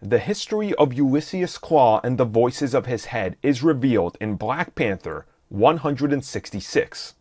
The history of Ulysses Klaw and the voices of his head is revealed in Black Panther 166.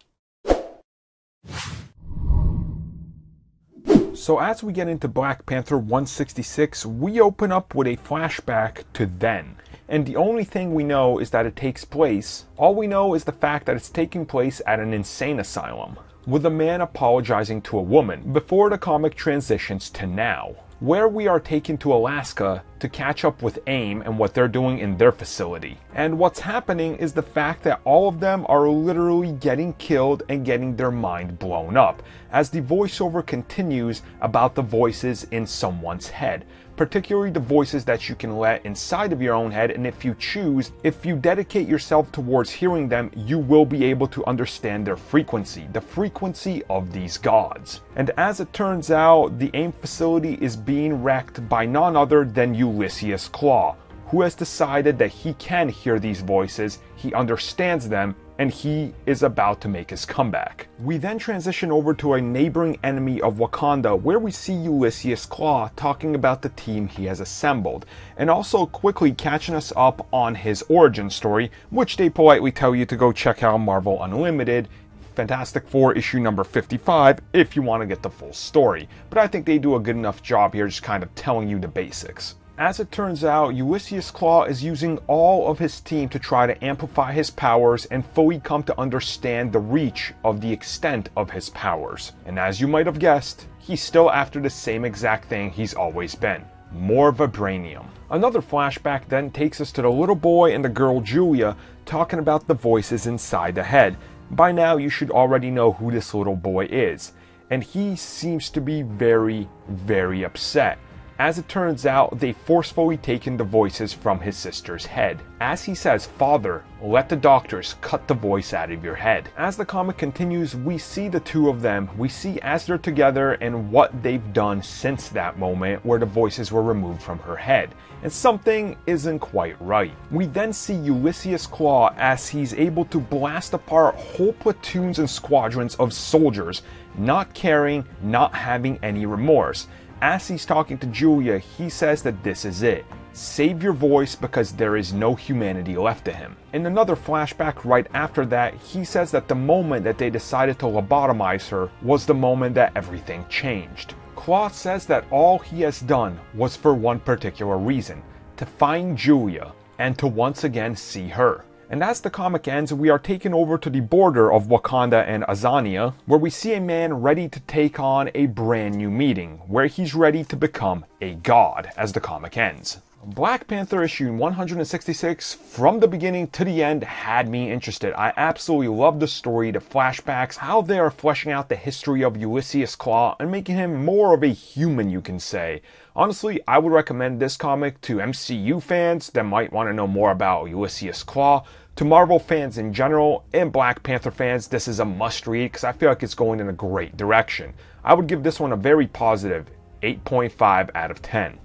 So as we get into Black Panther 166, we open up with a flashback to then. And the only thing we know is that it takes place, all we know is the fact that it's taking place at an insane asylum, with a man apologizing to a woman, before the comic transitions to now, where we are taken to Alaska to catch up with AIM and what they're doing in their facility. And what's happening is the fact that all of them are literally getting killed and getting their mind blown up, as the voiceover continues about the voices in someone's head, particularly the voices that you can let inside of your own head, and if you choose, if you dedicate yourself towards hearing them, you will be able to understand their frequency, the frequency of these gods. And as it turns out, the AIM facility is being wrecked by none other than Ulysses Klaw, who has decided that he can hear these voices, he understands them, and he is about to make his comeback. We then transition over to a neighboring enemy of Wakanda, where we see Ulysses Klaw talking about the team he has assembled, and also quickly catching us up on his origin story, which they politely tell you to go check out Marvel Unlimited, Fantastic Four issue number 55, if you want to get the full story. But I think they do a good enough job here just kind of telling you the basics. As it turns out, Ulysses Klaw is using all of his team to try to amplify his powers and fully come to understand the reach of the extent of his powers. And as you might have guessed, he's still after the same exact thing he's always been: more vibranium. Another flashback then takes us to the little boy and the girl Julia talking about the voices inside the head. By now you should already know who this little boy is, and he seems to be very, very upset. As it turns out, they've forcefully taken the voices from his sister's head. As he says, "Father, let the doctors cut the voice out of your head." As the comic continues, we see the two of them. We see as they're together and what they've done since that moment where the voices were removed from her head. And something isn't quite right. We then see Ulysses Klaw as he's able to blast apart whole platoons and squadrons of soldiers, not caring, not having any remorse. As he's talking to Julia, he says that this is it. Save your voice because there is no humanity left to him. In another flashback right after that, he says that the moment that they decided to lobotomize her was the moment that everything changed. Klaw says that all he has done was for one particular reason: to find Julia and to once again see her. And as the comic ends, we are taken over to the border of Wakanda and Azania, where we see a man ready to take on a brand new meeting, where he's ready to become a god as the comic ends. Black Panther issue 166, from the beginning to the end, had me interested. I absolutely love the story, the flashbacks, how they are fleshing out the history of Ulysses Klaw and making him more of a human, you can say. Honestly, I would recommend this comic to MCU fans that might want to know more about Ulysses Klaw, to Marvel fans in general, and Black Panther fans. This is a must read because I feel like it's going in a great direction. I would give this one a very positive 8.5 out of 10.